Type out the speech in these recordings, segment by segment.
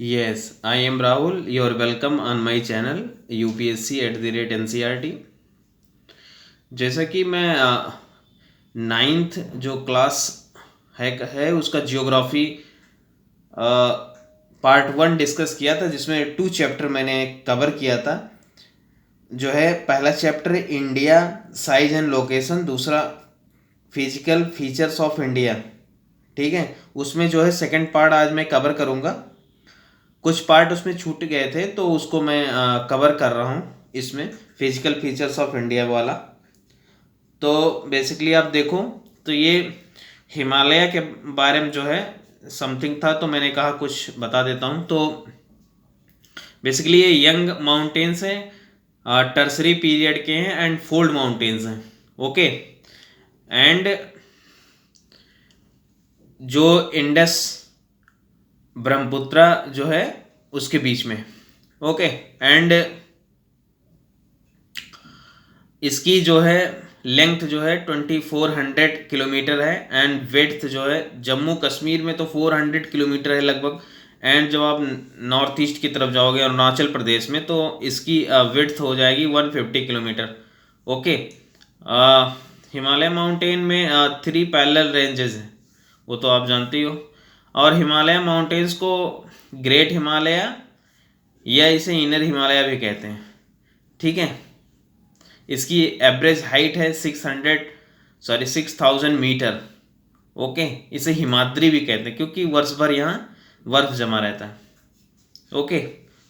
Yes, I am Rahul. You're welcome on my channel UPSC@NCERT। जैसा कि मैं ninth जो क्लास है उसका जियोग्राफी पार्ट 1 डिस्कस किया था, जिसमें 2 चैप्टर मैंने कवर किया था। जो है पहला chapter India size and location, दूसरा फिजिकल फीचर्स ऑफ इंडिया। ठीक है, उसमें जो है सेकंड पार्ट आज मैं कवर करूँगा। कुछ पार्ट उसमें छूट गए थे तो उसको मैं कवर कर रहा हूँ इसमें, फिजिकल फीचर्स ऑफ इंडिया वाला। तो बेसिकली आप देखो, तो ये हिमालय के बारे में जो है समथिंग था, तो मैंने कहा कुछ बता देता हूँ। तो बेसिकली ये यंग माउंटेन्स हैं, टर्सरी पीरियड के हैं एंड फोल्ड माउंटेन्स हैं। ओके, एंड जो इंडस ब्रह्मपुत्र जो है उसके बीच में। ओके, एंड इसकी जो है लेंथ जो है 2400 किलोमीटर है एंड विड्थ जो है जम्मू कश्मीर में तो 400 किलोमीटर है लगभग। एंड जब आप नॉर्थ ईस्ट की तरफ जाओगे अरुणाचल प्रदेश में तो इसकी विड्थ हो जाएगी 150 किलोमीटर। ओके, हिमालय माउंटेन में 3 पैरेलल रेंजेस हैं, वो तो आप जानते ही हो। और हिमालय माउंटेन्स को ग्रेट हिमालय या इसे इनर हिमालय भी कहते हैं। ठीक है, इसकी एवरेज हाइट है 6000 मीटर। ओके, इसे हिमाद्री भी कहते हैं क्योंकि वर्ष भर यहाँ बर्फ जमा रहता है। ओके,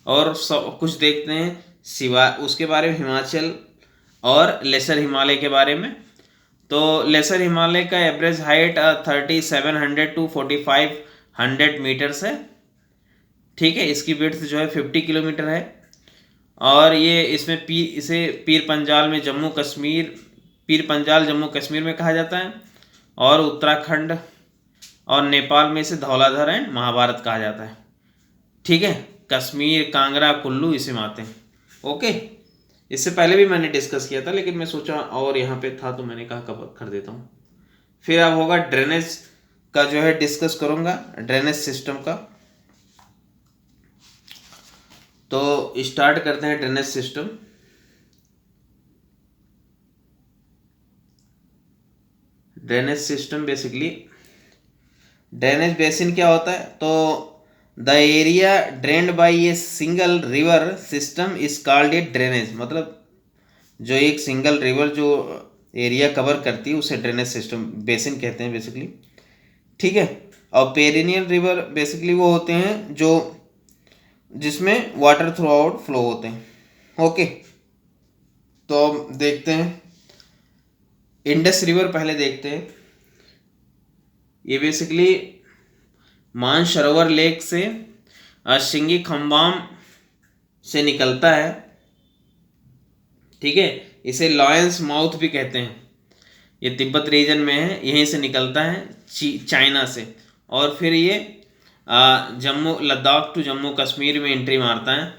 और सब कुछ देखते हैं सिवा उसके बारे में, हिमाचल और लेसर हिमालय के बारे में। तो लेसर हिमालय का एवरेज हाइट 3700 टू 4500 मीटर्स है। ठीक है, इसकी विड्थ जो है 50 किलोमीटर है। और ये इसमें इसे पीर पंजाल में जम्मू कश्मीर, पीर पंजाल जम्मू कश्मीर में कहा जाता है। और उत्तराखंड और नेपाल में इसे धौलाधर एंड महाभारत कहा जाता है। ठीक है, कश्मीर कांगड़ा कुल्लू इसे में आते हैं। ओके, इससे पहले भी मैंने डिस्कस किया था लेकिन मैं सोचा और यहाँ पे था तो मैंने कहा कवर कर देता हूँ। फिर अब होगा ड्रेनेज का जो है डिस्कस करूँगा, ड्रेनेज सिस्टम का। तो स्टार्ट करते हैं drainage system. Drainage system basically, drainage basin क्या होता है? तो the area drained by a single river system is called a drainage. मतलब जो एक सिंगल रिवर जो एरिया कवर करती है उसे ड्रेनेज सिस्टम बेसिन कहते हैं बेसिकली। ठीक है, और पेरिनियल रिवर बेसिकली वो होते हैं जो जिसमें वाटर थ्रू आउट फ्लो होते हैं। ओके, तो अब देखते हैं इंडस रिवर, पहले देखते हैं। ये बेसिकली मानसरोवर लेक से शिंगी खम्बाम से निकलता है। ठीक है, इसे लॉयंस माउथ भी कहते हैं। ये तिब्बत रीजन में है, यहीं से निकलता है चाइना से। और फिर ये जम्मू लद्दाख टू जम्मू कश्मीर में एंट्री मारता है।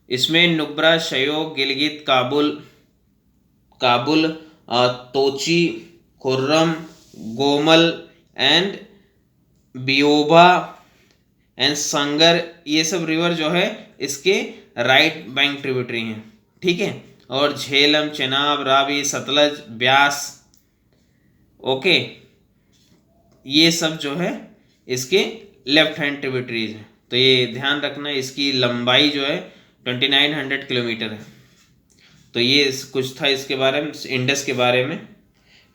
इसमें नुब्रा, शयोक, गिलगित, काबुल काबुल तोची, खुर्रम, गोमल एंड बियोबा एंड संगर, ये सब रिवर जो है इसके राइट बैंक ट्रिब्यूटरी हैं। ठीक है, और झेलम, चेनाब, रावी, सतलज, ब्यास। ओके, ये सब जो है इसके लेफ्ट हैंड ट्रिब्यूटरीज हैं। तो ये ध्यान रखना, इसकी लंबाई जो है 2900 किलोमीटर है। तो ये कुछ था इसके बारे में। इंडस के बारे में,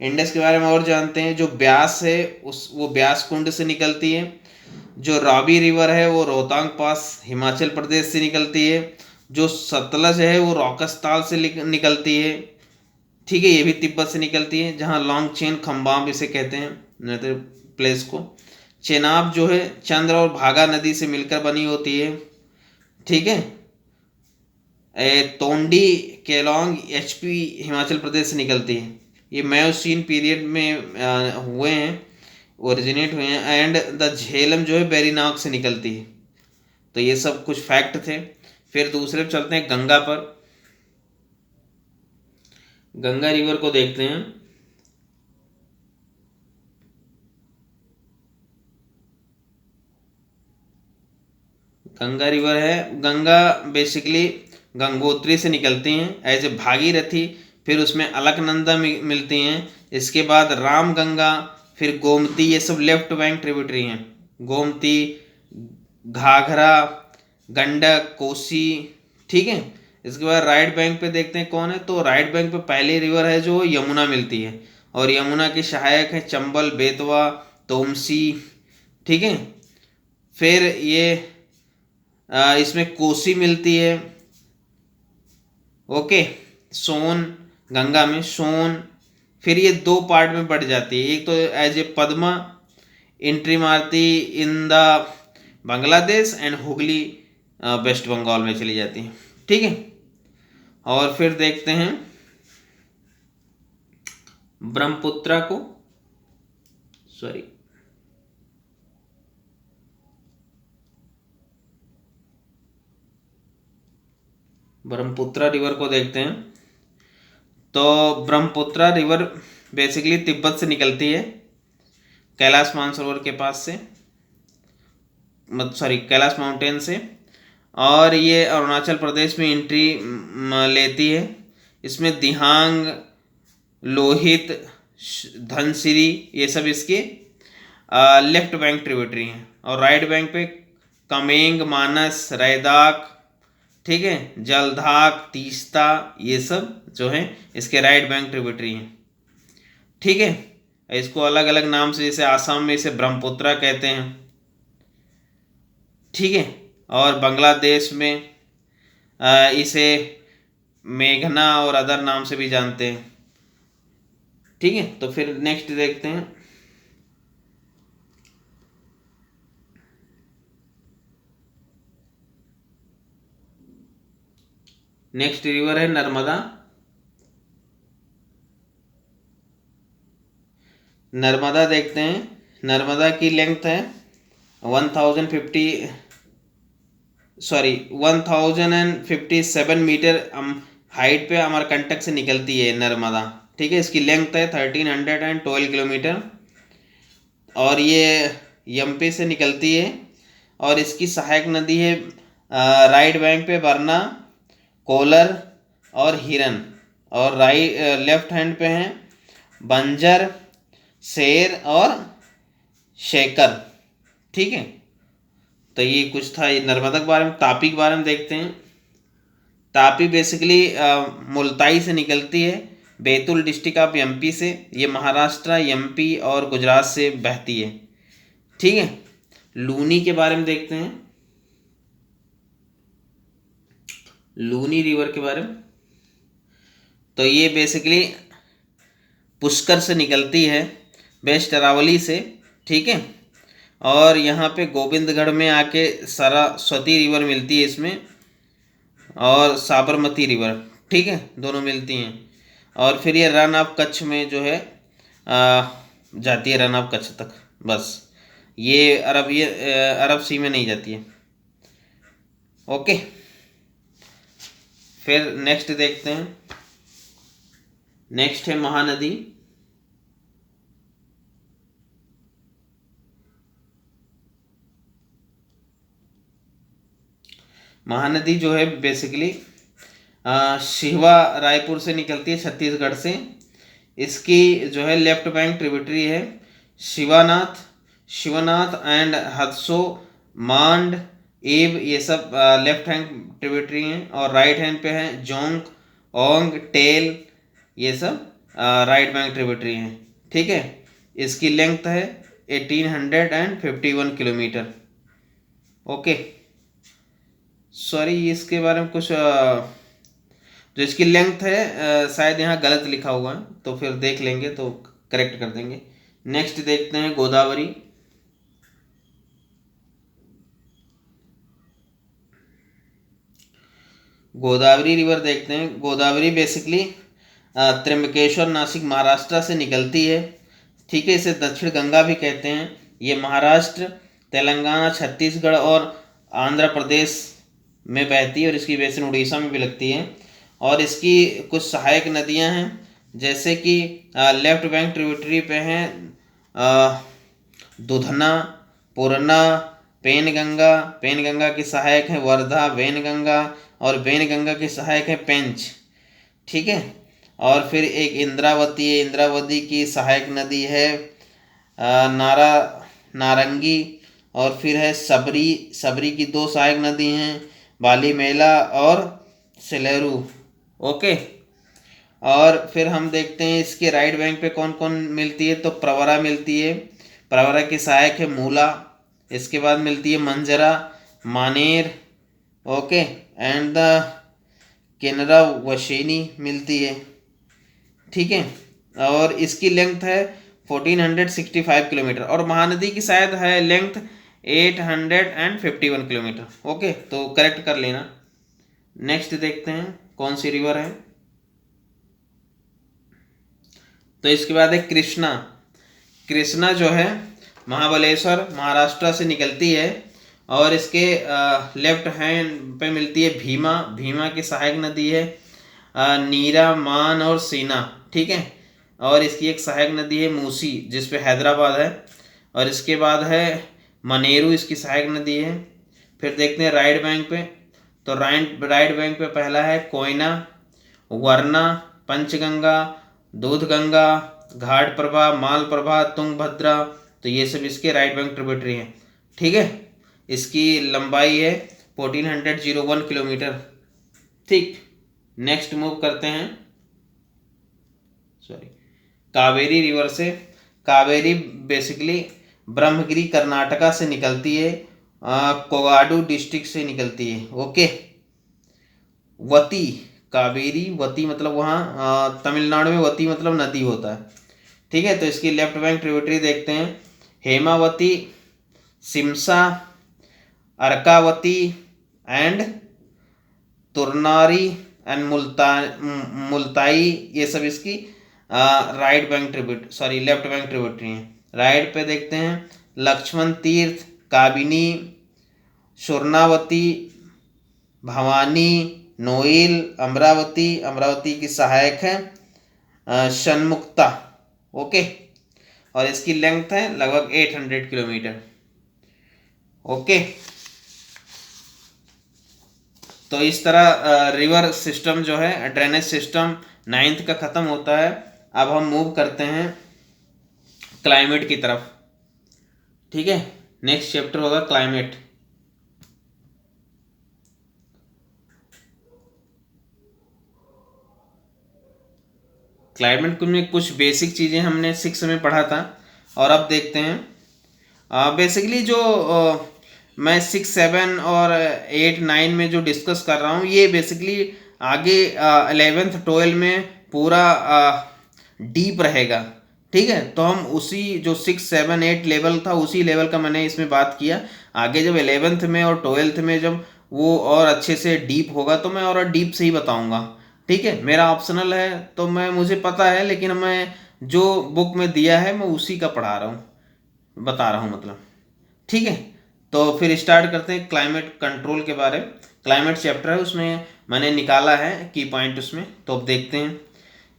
इंडस के बारे में और जानते हैं। जो ब्यास है वो ब्यास कुंड से निकलती है। जो रावी रिवर है वो रोहतांग पास हिमाचल प्रदेश से निकलती है। जो सतलज है वो रॉकस्ताल से निकलती है। ठीक है, ये भी तिब्बत से निकलती है, जहाँ लॉन्ग चेन खम्बाम इसे कहते हैं प्लेस को। चेनाब जो है चंद्र और भागा नदी से मिलकर बनी होती है। ठीक है, तोंडी केलोंग एचपी हिमाचल प्रदेश से निकलती है। ये मायोसीन पीरियड में हुए हैं, ओरिजिनेट हुए हैं। एंड द झेलम जो है बेरीनाग से निकलती है। तो ये सब कुछ फैक्ट थे। फिर दूसरे पे चलते हैं गंगा पर। गंगा रिवर को देखते हैं। गंगा रिवर है, गंगा बेसिकली गंगोत्री से निकलती हैं एज ए भागीरथी, फिर उसमें अलकनंदा मिलती हैं, इसके बाद राम गंगा, फिर गोमती, ये सब लेफ्ट बैंक ट्रिब्यूटरी हैं। गोमती, घाघरा, गंडक, कोसी, ठीक है। इसके बाद राइट बैंक पे देखते हैं कौन है, तो राइट बैंक पे पहली रिवर है जो यमुना मिलती है, और यमुना की सहायक है चंबल, बेतवा, तोमसी, ठीक है। फिर ये इसमें कोसी मिलती है, ओके, सोन, गंगा में सोन। फिर ये दो पार्ट में बढ़ जाती है, एक तो एज ए पद्मा एंट्री मारती in the Bangladesh and Hooghly West Bengal में चली जाती है, ठीक है। और फिर देखते हैं ब्रह्मपुत्रा को, सॉरी ब्रह्मपुत्रा रिवर को देखते हैं। तो ब्रह्मपुत्रा रिवर बेसिकली तिब्बत से निकलती है, कैलाश मानसरोवर के पास से, सॉरी कैलाश माउंटेन से, और ये अरुणाचल प्रदेश में एंट्री लेती है। इसमें दिहांग, लोहित, धनसिरी, ये सब इसके लेफ्ट बैंक ट्रिब्यूटरी हैं, और राइट बैंक पे कमेंग, मानस, रैदाक, ठीक है, जलधाक, तीस्ता, ये सब जो हैं इसके राइट बैंक ट्रिब्यूटरी हैं, ठीक है। इसको अलग अलग नाम से, जैसे आसाम में इसे ब्रह्मपुत्रा कहते हैं, ठीक है, और बांग्लादेश में इसे मेघना और अदर नाम से भी जानते हैं, ठीक है। तो फिर नेक्स्ट देखते हैं, नेक्स्ट रिवर है नर्मदा। नर्मदा देखते हैं, नर्मदा की लेंथ है 1057 मीटर हाइट पे अमरकंटक से निकलती है नर्मदा, ठीक है। इसकी लेंथ है 1312 किलोमीटर, और ये एमपी से निकलती है, और इसकी सहायक नदी है राइट बैंक पे वरना, कोलर और हिरन, और लेफ्ट हैंड पे हैं बंजर, शेर और शेकर, ठीक है। तो ये कुछ था ये नर्मदा के बारे में। तापी के बारे में देखते हैं। तापी बेसिकली मुल्ताई से निकलती है, बैतूल डिस्ट्रिक्ट ऑफ एमपी से, ये महाराष्ट्र, एमपी और गुजरात से बहती है, ठीक है। लूनी के बारे में देखते हैं, लूनी रिवर के बारे में। तो ये बेसिकली पुष्कर से निकलती है, वेस्ट अरावली से, ठीक है, और यहाँ पे गोविंदगढ़ में आके सरस्वती रिवर मिलती है इसमें, और साबरमती रिवर, ठीक है, दोनों मिलती हैं। और फिर ये रन ऑफ कच्छ में जो है जाती है, रन ऑफ कच्छ तक, बस ये अरब सी में नहीं जाती है, ओके। फिर नेक्स्ट देखते हैं, नेक्स्ट है महानदी। महानदी जो है बेसिकली शिवा रायपुर से निकलती है, छत्तीसगढ़ से। इसकी जो है लेफ्ट बैंक ट्रिब्यूटरी है शिवनाथ एंड हदसो, मांड, एब, ये सब लेफ्ट हैंड ट्रिब्यूटरी हैं, और राइट हैंड पे हैं जोंग, ओंग, टेल, ये सब राइट बैंक ट्रिब्यूटरी हैं, ठीक है। इसकी लेंथ है 1851 किलोमीटर, ओके। सॉरी, इसके बारे में कुछ जो इसकी लेंथ है शायद यहाँ गलत लिखा हुआ है, तो फिर देख लेंगे तो करेक्ट कर देंगे। नेक्स्ट देखते हैं गोदावरी। गोदावरी रिवर देखते हैं। गोदावरी बेसिकली त्र्यंबकेश्वर, नासिक, महाराष्ट्र से निकलती है, ठीक है। इसे दक्षिण गंगा भी कहते हैं। ये महाराष्ट्र, तेलंगाना, छत्तीसगढ़ और आंध्र प्रदेश में बहती है, और इसकी बेसिन उड़ीसा में भी लगती है। और इसकी कुछ सहायक नदियां हैं, जैसे कि लेफ्ट बैंक ट्रिब्यूटरी पे हैं दुधना, पुरना, पेनगंगा की सहायक है वर्धा, वेनगंगा, और वेनगंगा की सहायक है पेंच। ठीक है। और फिर एक इंद्रावती है, इंद्रावती की सहायक नदी है नारंगी। और फिर है सबरी, सबरी की दो सहायक नदी हैं, बालीमेला और सेलेरू। ओके। और फिर हम देखते हैं इसके राइट बैंक पे कौन कौन मिलती है, तो प्रवरा मिलती है, प्रवरा की सहायक है मूला। इसके बाद मिलती है मंजरा, मानेर। ओके। एंड द केनरा वशेनी मिलती है। ठीक है। और इसकी लेंथ है 1465 किलोमीटर, और महानदी की शायद है लेंथ 851 किलोमीटर। ओके, तो करेक्ट कर लेना। नेक्स्ट देखते हैं कौन सी रिवर है। तो इसके बाद है कृष्णा। कृष्णा जो है महाबलेश्वर महाराष्ट्र से निकलती है, और इसके लेफ्ट हैंड पे मिलती है भीमा। भीमा की सहायक नदी है नीरा, मान और सीना। ठीक है। और इसकी एक सहायक नदी है मूसी, जिस पे हैदराबाद है। और इसके बाद है मनेरू, इसकी सहायक नदी है। फिर देखते हैं राइट बैंक पे। तो राइट बैंक पे पहला है कोयना, वरना, पंचगंगा, दूधगंगा, घाट प्रभा, माल प्रभा, तुंगभद्रा। तो ये सब इसके राइट बैंक ट्रिब्यूटरी हैं। ठीक है। इसकी लंबाई है 1401 किलोमीटर। ठीक। नेक्स्ट मूव करते हैं कावेरी रिवर से। कावेरी बेसिकली ब्रह्मगिरी कर्नाटका से निकलती है, कोगाडू डिस्ट्रिक्ट से निकलती है। ओके। वती, कावेरी वती मतलब वहाँ तमिलनाडु में वती मतलब नदी होता है। ठीक है। तो इसकी लेफ्ट बैंक ट्रिब्यूटरी देखते हैं हेमावती, सिमसा, अर्कावती एंड तुरनारी एंड मुल्ताई। ये सब इसकी लेफ्ट बैंक ट्रिब्यूटरी हैं। राइट पे देखते हैं लक्ष्मण तीर्थ, काबिनी, शुरनावती, भवानी, नोइल, अमरावती की सहायक है शनमुक्ता। ओके। और इसकी लेंथ है लगभग 800 किलोमीटर। ओके। तो इस तरह रिवर सिस्टम जो है, ड्रेनेज सिस्टम 9th का ख़त्म होता है। अब हम मूव करते हैं क्लाइमेट की तरफ। ठीक है। नेक्स्ट चैप्टर होगा क्लाइमेट। क्लाइमेट में कुछ बेसिक चीज़ें हमने 6 में पढ़ा था, और अब देखते हैं बेसिकली जो मैं 6, 7 और 8, 9 में जो डिस्कस कर रहा हूँ, ये बेसिकली आगे 11th 12 में पूरा डीप रहेगा। ठीक है। तो हम उसी जो 6, 7, 8 लेवल था, उसी लेवल का मैंने इसमें बात किया। आगे जब 11th में और 12th में जब वो और अच्छे से डीप होगा, तो मैं और डीप से ही बताऊँगा। ठीक है। मेरा ऑप्शनल है, तो मुझे पता है, लेकिन मैं जो बुक में दिया है मैं उसी का बता रहा हूँ मतलब। ठीक है। तो फिर स्टार्ट करते हैं क्लाइमेट कंट्रोल के बारे में। क्लाइमेट चैप्टर है, उसमें मैंने निकाला है की पॉइंट उसमें। तो अब देखते हैं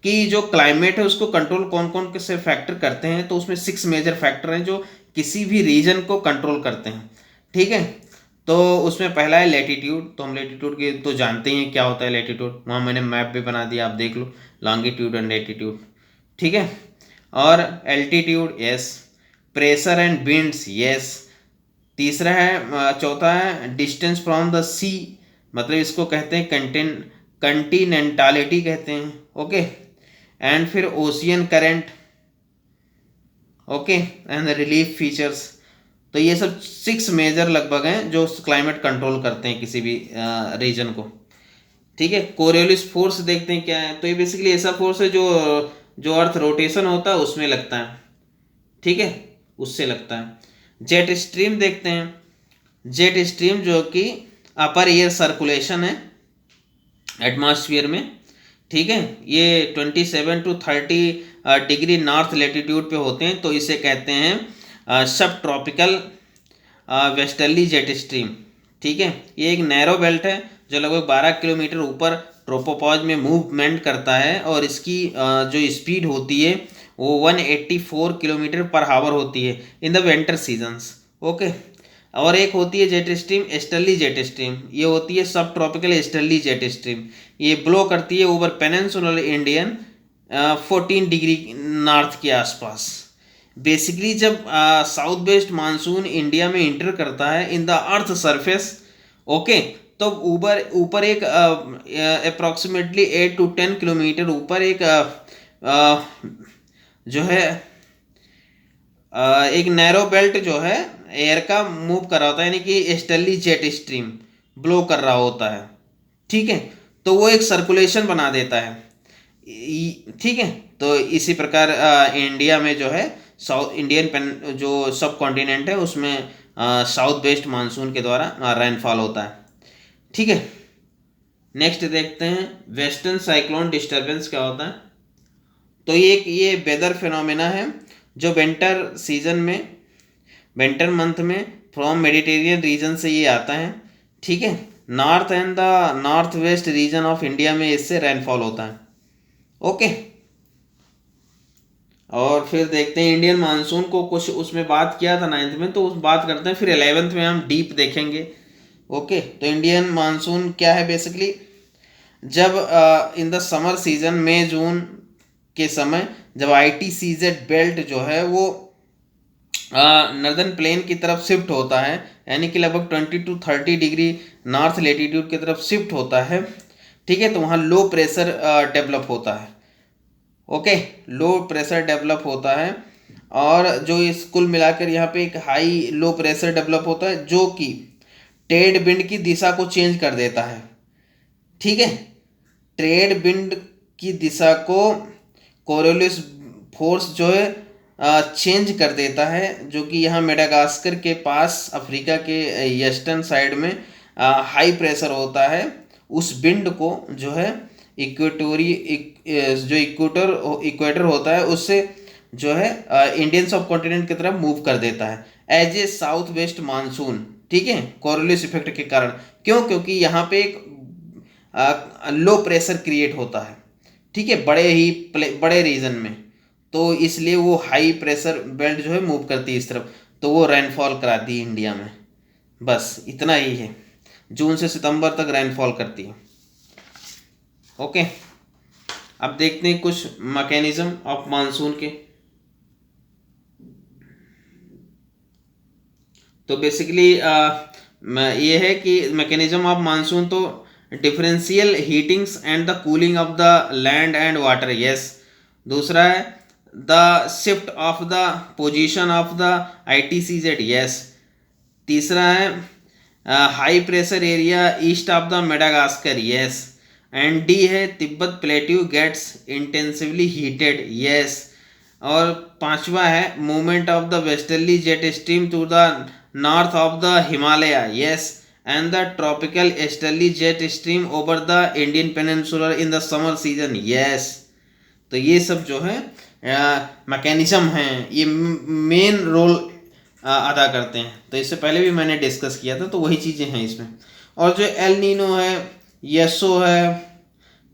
कि जो क्लाइमेट है उसको कंट्रोल कौन कौन से फैक्टर करते हैं। तो उसमें 6 मेजर फैक्टर हैं जो किसी भी रीजन को कंट्रोल करते हैं। ठीक है। तो उसमें पहला है लेटीट्यूड। तो हम लेटीट्यूड के तो जानते हैं क्या होता है लेटीट्यूड, वहाँ मैंने मैप भी बना दिया, आप देख लो, लॉन्गिट्यूड एंड लेटीट्यूड। ठीक है। और altitude, yes. Pressure and winds, yes. तीसरा है, चौथा है डिस्टेंस फ्रॉम द सी, मतलब इसको कहते हैं कंटिनेंटालिटी कहते हैं। ओके। एंड फिर ocean current. Okay. And relief features. तो ये सब 6 मेजर लगभग हैं जो क्लाइमेट कंट्रोल करते हैं किसी भी रीजन को। ठीक है। कोरियोलिस फोर्स देखते हैं क्या है। तो ये बेसिकली ऐसा फोर्स है जो जो अर्थ रोटेशन होता है उसमें लगता है। ठीक है, उससे लगता है। जेट स्ट्रीम देखते हैं। जेट स्ट्रीम जो कि अपर एयर सर्कुलेशन है एटमॉस्फेयर में। ठीक है। ये 27 to 30 डिग्री नॉर्थ लेटीट्यूड पे होते हैं, तो इसे कहते हैं सब ट्रॉपिकल वेस्टर्ली जेट स्ट्रीम। ठीक है। ये एक नैरो बेल्ट है जो लगभग 12 किलोमीटर ऊपर ट्रोपोपॉज में मूवमेंट करता है, और इसकी जो स्पीड होती है वो 184 किलोमीटर पर आवर होती है in the winter seasons. Okay. और एक होती है jet stream easterly jet stream, ये होती है सब ट्रॉपिकल ईस्टर्ली जेट स्ट्रीम। ये ब्लो करती है over peninsular Indian 14 degree north के आसपास। बेसिकली जब साउथ वेस्ट मानसून इंडिया में इंटर करता है in the earth surface, okay, तो ऊपर ऊपर एक अप्रॉक्सीमेटली 8 to 10 किलोमीटर ऊपर एक जो है एक नैरो बेल्ट जो है एयर का मूव कर रहा होता है, यानी कि ईस्टर्ली जेट स्ट्रीम ब्लो कर रहा होता है, ठीक है। तो वो एक सर्कुलेशन बना देता है, ठीक है। तो इसी प्रकार इंडिया में जो है साउथ इंडियन पेन जो सब कॉन्टिनेंट है उसमें साउथ वेस्ट मानसून के द्वारा रेनफॉल होता है, ठीक है। नेक्स्ट देखते हैं वेस्टर्न साइक्लोन डिस्टर्बेंस क्या होता है। तो ये वेदर फिनोमेना है जो विंटर सीजन में, विंटर मंथ में फ्रॉम मेडिटेरियन रीजन से ये आता है, ठीक है। North and the north west region of India में इससे रेनफॉल होता है, ओके। और फिर देखते हैं इंडियन मानसून को, कुछ उसमें बात किया था 9th में, तो उस बात करते हैं, फिर 11th में हम डीप देखेंगे, ओके। तो इंडियन मानसून क्या है बेसिकली, जब इन द समर सीजन मई जून के समय जब ITCZ बेल्ट जो है वो नर्दर्न प्लेन की तरफ शिफ्ट होता है, यानी कि लगभग 20 to 30 डिग्री नॉर्थ लेटीट्यूड की तरफ शिफ्ट होता है, ठीक है। तो वहाँ लो प्रेशर डेवलप होता है, ओके, लो प्रेशर डेवलप होता है। और जो इस कुल मिलाकर यहाँ पे एक हाई लो प्रेशर डेवलप होता है जो कि ट्रेड विंड की दिशा को चेंज कर देता है, ठीक है। ट्रेड विंड की दिशा को कोरियोलिस फोर्स जो है चेंज कर देता है, जो कि यहाँ मेडागास्कर के पास अफ्रीका के ईस्टर्न साइड में हाई प्रेशर होता है। उस विंड को जो है जो इक्वेटर होता है उससे जो है इंडियन सब कॉन्टिनेंट की तरफ मूव कर देता है as a south west monsoon, ठीक है, कोरियोलिस इफेक्ट के कारण। क्यों? क्योंकि यहाँ पे एक लो प्रेशर क्रिएट होता है, ठीक है, बड़े रीजन में, तो इसलिए वो हाई प्रेशर बेल्ट जो है मूव करती है इस तरफ, तो वो रेनफॉल कराती है इंडिया में। बस इतना ही है, जून से सितंबर तक रेनफॉल करती है, ओके। अब देखते हैं कुछ मैकेनिज्म ऑफ मानसून के। तो बेसिकली ये है कि मैकेनिज्म ऑफ मानसून, तो differential heatings and the cooling of the land and water, yes. दूसरा है the shift of the position of the ITCZ, yes. तीसरा है high pressure area east of the Madagascar, yes. And the है Tibet plateau gets intensively heated, yes. और पांचवा है movement of the westerly jet stream to the north of the Himalaya, yes. And the tropical easterly jet stream over the Indian peninsular in the summer season, yes. तो ये सब जो है mechanism हैं, ये मेन रोल अदा करते हैं। तो इससे पहले भी मैंने डिस्कस किया था, तो वही चीज़ें हैं इसमें। और जो एल नीनो है, यसो है,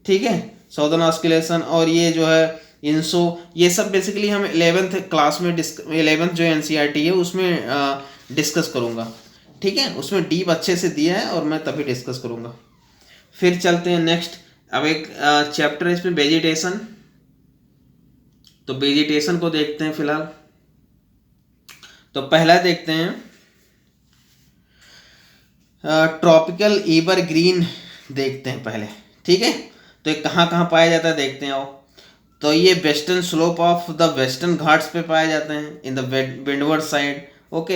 ठीक है, साउदर्न ऑस्किलेशन, और ये जो है इंसो, ये सब बेसिकली हम 11th क्लास में 11th जो NCERT है उसमें डिस्कस करूँगा, ठीक है। उसमें डीप अच्छे से दिया है और मैं तभी डिस्कस करूँगा। फिर चलते हैं नेक्स्ट। अब एक चैप्टर है इसमें वेजिटेशन, तो वेजिटेशन को देखते हैं फिलहाल। तो पहला देखते हैं ट्रॉपिकल एवरग्रीन, देखते हैं पहले, ठीक है। तो ये कहाँ कहाँ पाया जाता है देखते हैं आओ। तो ये western slope of the western Ghats पे पाए जाते हैं in the windward side, okay.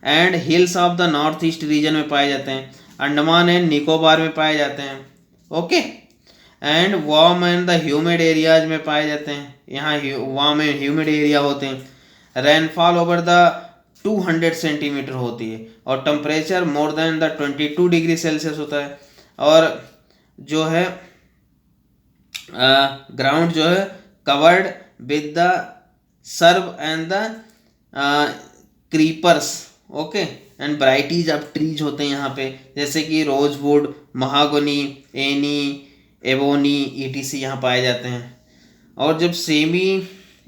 And hills of the north east reason में पाए जाते हैं, अंडमान एंड निकोबार में पाए जाते हैं, okay. And warm and the humid areas में पाए जाते हैं, यहाँ वार्म एंड ह्यूमिड एरिया होते हैं। रेनफॉल ओवर द 200 सेंटीमीटर होती है और temperature more than the 22 degree Celsius होता है। और जो है ग्राउंड जो है covered with the shrubs and the creepers, okay. And varieties of trees होते हैं यहाँ पे, जैसे कि रोजवुड, महागोनी, एनी, एबोनी, ETC यहाँ पाए जाते हैं। और जब सेमी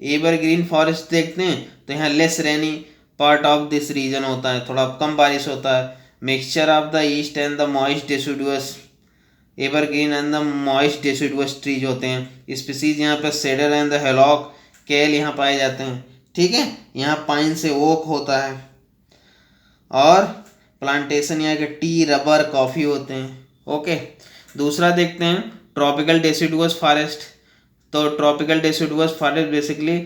एवरग्रीन फॉरेस्ट देखते हैं तो यहाँ less rainy, part of this region होता है, थोड़ा कम बारिश होता है। Mixture of the east and the moist deciduous evergreen and the moist deciduous trees होते हैं। स्पीसीज यहाँ पे सेडर एंड द हेलॉक केल यहाँ पाए जाते हैं। ठीक है, यहाँ पाइन से ओक होता है और प्लांटेशन यहाँ के टी, रबर, कॉफ़ी होते हैं। ओके, दूसरा देखते हैं ट्रॉपिकल डेसिडुअस फॉरेस्ट। तो tropical deciduous forest basically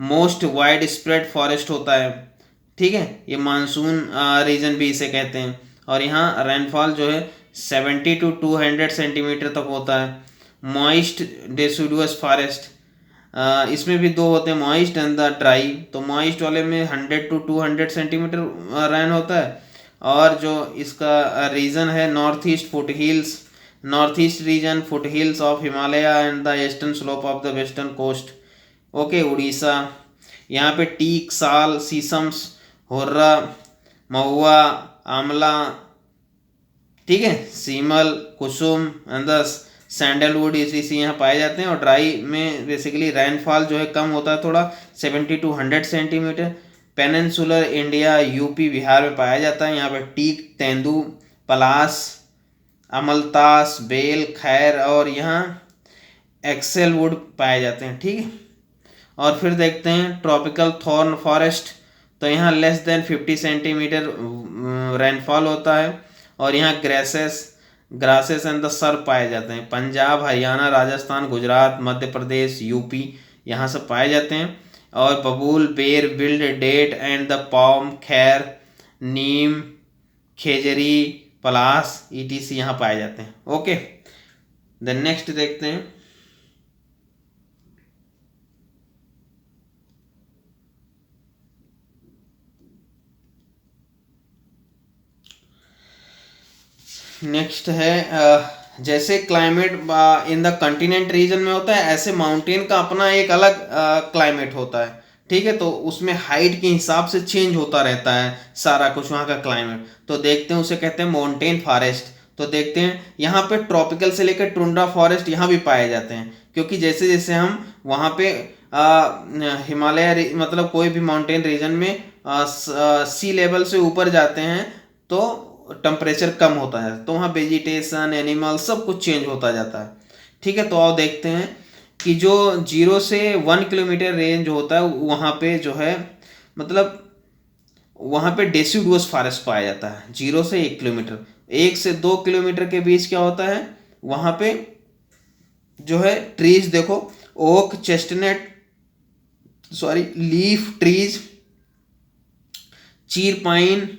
most wide spread forest होता है। ठीक है, ये मानसून रीजन भी इसे कहते हैं और यहाँ रेनफॉल जो है 70 to 200 सेंटीमीटर तक होता है। मॉइस्ट डेसिडुअस फॉरेस्ट, इसमें भी दो होते हैं, मॉइस्ट एंड द ड्राई। तो मॉइस्ट वाले में 100 to 200 सेंटीमीटर रेन होता है और जो इसका रीजन है north east foot hills, north east region, foot hills of Himalaya and the eastern slope of the western coast. Okay, Orissa, यहाँ पे टीक, साल, सीसम्स, हुर्रा, महुआ, आंवला, ठीक है, सीमल, कुसुम एंड द सैंडलवुड इसी यहाँ पाए जाते हैं। और ड्राई में बेसिकली रेनफॉल जो है कम होता है थोड़ा, 70 to 100 centimetre. Peninsular India, UP, Bihar में पाया जाता है। यहाँ पे टीक, तेंदू, पलास, अमलतास, बेल, खैर और यहाँ एक्सेल वुड पाए जाते हैं। ठीक है, और फिर देखते हैं ट्रॉपिकल थॉर्न फॉरेस्ट। तो यहाँ लेस देन 50 सेंटीमीटर रेनफॉल होता है और यहाँ ग्रासेस एंड द सर्प पाए जाते हैं। पंजाब, हरियाणा, राजस्थान, गुजरात, मध्य प्रदेश, यूपी, यहाँ सब पाए जाते हैं। और बबूल, बेर, wild, date and the palm, खैर, नीम, खेजरी, पलास, ईटीसी यहाँ पाए जाते हैं। ओके, देन नेक्स्ट देखते हैं नेक्स्ट है जैसे climate in the continent region में होता है, ऐसे माउंटेन का अपना एक अलग क्लाइमेट होता है। ठीक है, तो उसमें हाइट के हिसाब से चेंज होता रहता है सारा कुछ वहाँ का क्लाइमेट। तो देखते हैं, उसे कहते हैं माउंटेन फॉरेस्ट। तो देखते हैं यहाँ पे ट्रॉपिकल से लेकर टुंड्रा फॉरेस्ट यहाँ भी पाए जाते हैं, क्योंकि जैसे जैसे हम वहाँ पे हिमालय मतलब कोई भी माउंटेन रीजन में सी लेवल से ऊपर जाते हैं तो टेम्परेचर कम होता है, तो वहाँ वेजिटेशन, एनिमल सब कुछ चेंज होता जाता है। ठीक है, तो आओ देखते हैं कि जो 0 से 1 किलोमीटर रेंज होता है वहाँ पे जो है मतलब वहाँ पे डेसिडुअस फॉरेस्ट पाया जाता है। 0 से 1 किलोमीटर, 1 से 2 किलोमीटर के बीच क्या होता है वहाँ पे जो है ट्रीज देखो, ओक, चेस्टनट, लीफ ट्रीज, चीर पाइन,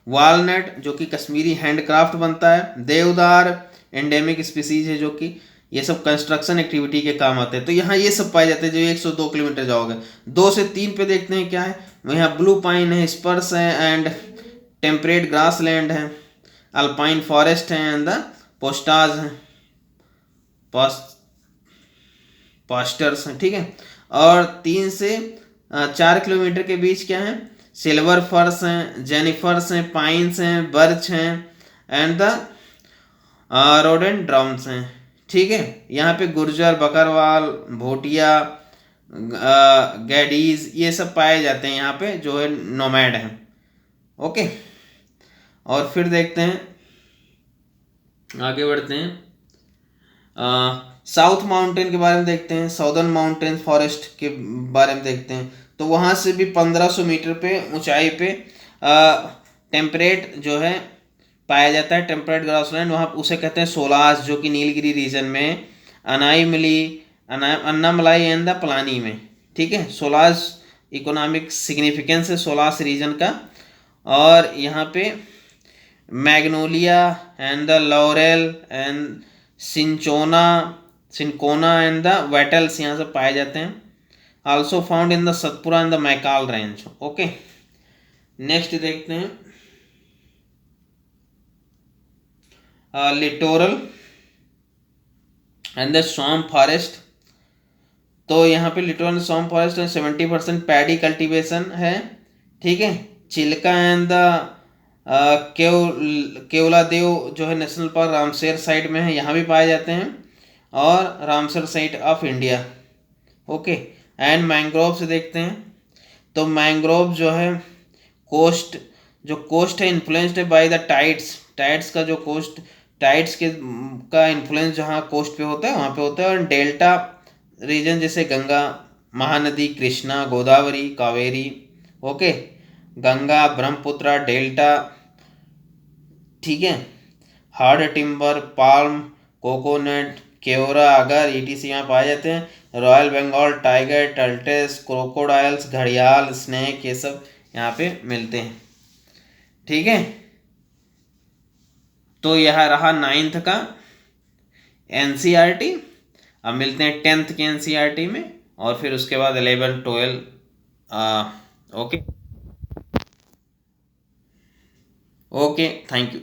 वालनट जो कि कश्मीरी हैंडक्राफ्ट बनता है, देवदार एंडेमिक स्पीसीज है जो कि ये सब कंस्ट्रक्शन एक्टिविटी के काम आते हैं। तो यहाँ ये सब पाए जाते हैं जो 102 किलोमीटर जाओगे। 2 से 3 पे देखते हैं क्या है, यहाँ ब्लू पाइन है, स्पर्स है एंड टेम्परेट ग्रास लैंड है, अल्पाइन फॉरेस्ट है एंड द पोस्टाज हैं, पास्टर्स हैं। ठीक है, और 3 से 4 किलोमीटर के बीच क्या है, सिल्वर फर्स हैं, जेनिफर्स हैं, पाइन्स हैं, बर्च हैं एंड द रोडेंड्रॉन्स हैं। ठीक है, यहाँ पे गुर्जर, बकरवाल, भोटिया, गैडीज ये सब पाए जाते हैं यहाँ पे जो है नोमैड हैं। ओके, और फिर देखते हैं, आगे बढ़ते हैं, साउथ माउंटेन के बारे में देखते हैं, साउदर्न माउंटेन फॉरेस्ट के बारे में देखते हैं। तो वहाँ से भी 1500 मीटर पे ऊंचाई पे टेम्परेट जो है पाया जाता है, टेम्परेट ग्रासलैंड। वहाँ उसे कहते हैं सोलास, जो कि नीलगिरी रीजन में, अन्नामलाई एंड द पलानी में। ठीक है, सोलास इकोनॉमिक सिग्निफिकेंस है सोलास रीजन का। और यहाँ पे magnolia and the laurel and cinchona and the wattles यहाँ से पाए जाते हैं। Also found in the Satpura and the Maikal range. Okay, next देखते हैं littoral and the swamp forest. तो यहाँ पे लिटोरल स्वैम्प फॉरेस्ट में 70% पैडी कल्टीवेशन है। ठीक है, चिल्का एंड द केवलादेव जो है नेशनल पार्क रामसर साइट में है, यहाँ भी पाए जाते हैं, और Ramsar site of India. Okay, and mangrove से देखते हैं। तो मैंग्रोव जो है कोस्ट, जो कोस्ट है इन्फ्लुएंस्ड है बाय द टाइड्स, टाइड्स का जो कोस्ट, टाइड्स के का इन्फ्लुएंस जहाँ कोस्ट पे होता है वहाँ पे होता है। और डेल्टा रीजन जैसे गंगा, महानदी, कृष्णा, गोदावरी, कावेरी, ओके, गंगा, ब्रह्मपुत्र, डेल्टा, ठीक है। हार्ड टिम्बर, पाल्म, कोकोनट, केवरा, अगर ईटीसी यहाँ पाए जाते हैं। Royal Bengal tiger, turtles, crocodiles, घड़ियाल, स्नेक, ये सब यहाँ पे मिलते हैं, ठीक है। तो यह रहा 9th का एनसीईआरटी। अब मिलते हैं 10th के एनसीईआरटी में, और फिर उसके बाद 11 12। Okay okay, thank you.